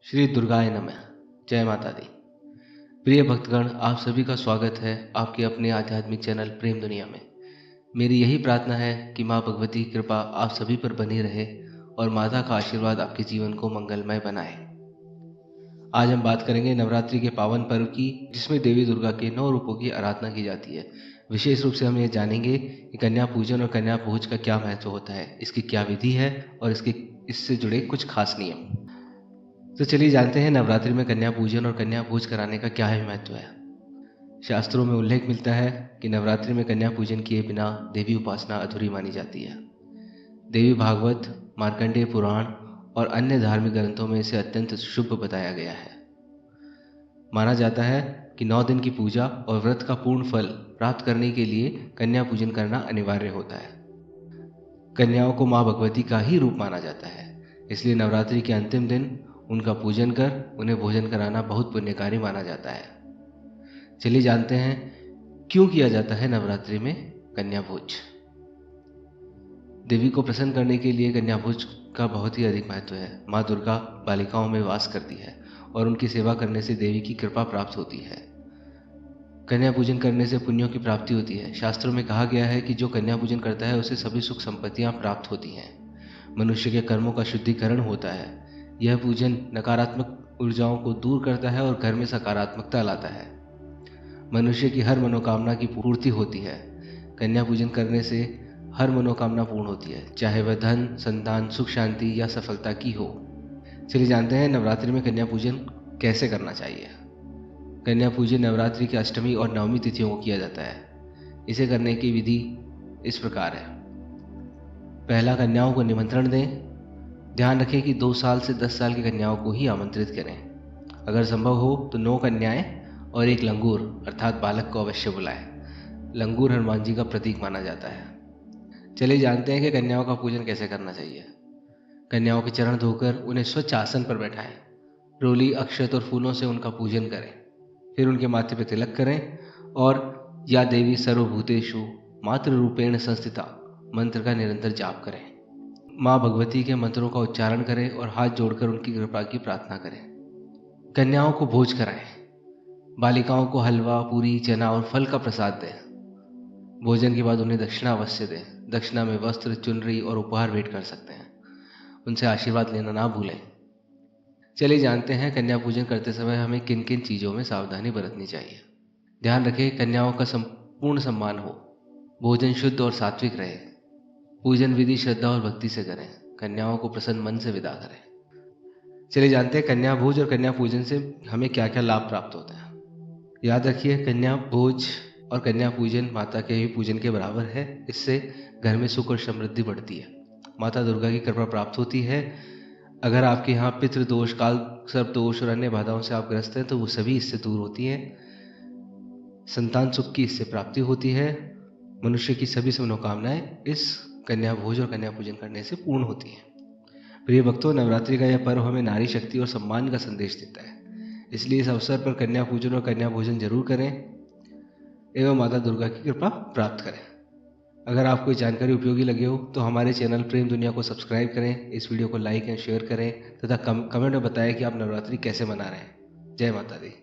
श्री दुर्गाय नमः। जय माता दी। प्रिय भक्तगण, आप सभी का स्वागत है आपके अपने आध्यात्मिक चैनल प्रेम दुनिया में। मेरी यही प्रार्थना है कि माँ भगवती की कृपा आप सभी पर बनी रहे और माता का आशीर्वाद आपके जीवन को मंगलमय बनाए। आज हम बात करेंगे नवरात्रि के पावन पर्व की, जिसमें देवी दुर्गा के 9 रूपों की आराधना की जाती है। विशेष रूप से हम ये जानेंगे कि कन्या पूजन और कन्या भोज का क्या महत्व होता है, इसकी क्या विधि है और इससे जुड़े कुछ खास नियम। तो चलिए जानते हैं नवरात्रि में कन्या पूजन और कन्या भोज कराने का क्या है महत्व है। शास्त्रों में उल्लेख मिलता है कि नवरात्रि में कन्या पूजन किए बिना देवी उपासना अधूरी मानी जाती है। देवी भागवत, मार्कंडेय पुराण और अन्य धार्मिक ग्रंथों में इसे अत्यंत शुभ बताया गया है। माना जाता है कि 9 दिन की पूजा और व्रत का पूर्ण फल प्राप्त करने के लिए कन्या पूजन करना अनिवार्य होता है। कन्याओं को माँ भगवती का ही रूप माना जाता है, इसलिए नवरात्रि के अंतिम दिन उनका पूजन कर उन्हें भोजन कराना बहुत पुण्यकारी माना जाता है। चलिए जानते हैं क्यों किया जाता है नवरात्रि में कन्या भोज। देवी को प्रसन्न करने के लिए कन्या भोज का बहुत ही अधिक महत्व है। माँ दुर्गा बालिकाओं में वास करती है और उनकी सेवा करने से देवी की कृपा प्राप्त होती है। कन्या पूजन करने से पुण्यों की प्राप्ति होती है। शास्त्रों में कहा गया है कि जो कन्या पूजन करता है उसे सभी सुख संपत्तियां प्राप्त होती हैं। मनुष्य के कर्मों का शुद्धिकरण होता है। यह पूजन नकारात्मक ऊर्जाओं को दूर करता है और घर में सकारात्मकता लाता है। मनुष्य की हर मनोकामना की पूर्ति होती है। कन्या पूजन करने से हर मनोकामना पूर्ण होती है, चाहे वह धन, संतान, सुख, शांति या सफलता की हो। चलिए जानते हैं नवरात्रि में कन्या पूजन कैसे करना चाहिए। कन्या पूजन नवरात्रि की अष्टमी और नवमी तिथियों को किया जाता है। इसे करने की विधि इस प्रकार है। पहला, कन्याओं को निमंत्रण दें। ध्यान रखें कि 2 साल से 10 साल की कन्याओं को ही आमंत्रित करें। अगर संभव हो तो 9 कन्याएं और 1 लंगूर अर्थात बालक को अवश्य बुलाएं। लंगूर हनुमान जी का प्रतीक माना जाता है। चलिए जानते हैं कि कन्याओं का पूजन कैसे करना चाहिए। कन्याओं के चरण धोकर उन्हें स्वच्छ आसन पर बैठाएं। रोली, अक्षत और फूलों से उनका पूजन करें। फिर उनके माथे पर तिलक करें और या देवी सर्वभूतेषु मातृ रूपेण संस्थिता मंत्र का निरंतर जाप करें। माँ भगवती के मंत्रों का उच्चारण करें और हाथ जोड़कर उनकी कृपा की प्रार्थना करें। कन्याओं को भोज कराएं। बालिकाओं को हलवा, पूरी, चना और फल का प्रसाद दें। भोजन के बाद उन्हें दक्षिणा अवश्य दें। दक्षिणा में वस्त्र, चुनरी और उपहार भेंट कर सकते हैं। उनसे आशीर्वाद लेना ना भूलें। चलिए जानते हैं कन्या पूजन करते समय हमें किन किन चीज़ों में सावधानी बरतनी चाहिए। ध्यान रखें कन्याओं का संपूर्ण सम्मान हो। भोजन शुद्ध और सात्विक रहे। पूजन विधि श्रद्धा और भक्ति से करें। कन्याओं को प्रसन्न मन से विदा करें। चलिए जानते हैं कन्या भोज और कन्या पूजन से हमें क्या क्या लाभ प्राप्त होता है। याद रखिए, कन्या भोज और कन्या पूजन माता के ही पूजन के बराबर है। इससे घर में सुख और समृद्धि बढ़ती है। माता दुर्गा की कृपा प्राप्त होती है। अगर आपके यहाँ पितृदोष, काल सर्प दोष और अन्य बाधाओं से आप ग्रस्त हैं तो वो सभी इससे दूर होती हैं। संतान सुख की इससे प्राप्ति होती है। मनुष्य की सभी मनोकामनाएं इस कन्या भोज और कन्या पूजन करने से पूर्ण होती हैं। प्रिय भक्तों, नवरात्रि का यह पर्व हमें नारी शक्ति और सम्मान का संदेश देता है। इसलिए इस अवसर पर कन्या पूजन और कन्या भोजन जरूर करें एवं माता दुर्गा की कृपा प्राप्त करें। अगर आपको जानकारी उपयोगी लगे हो तो हमारे चैनल प्रेम दुनिया को सब्सक्राइब करें, इस वीडियो को लाइक एंड शेयर करें तथा कमेंट में बताएं कि आप नवरात्रि कैसे मना रहे हैं। जय माता दी।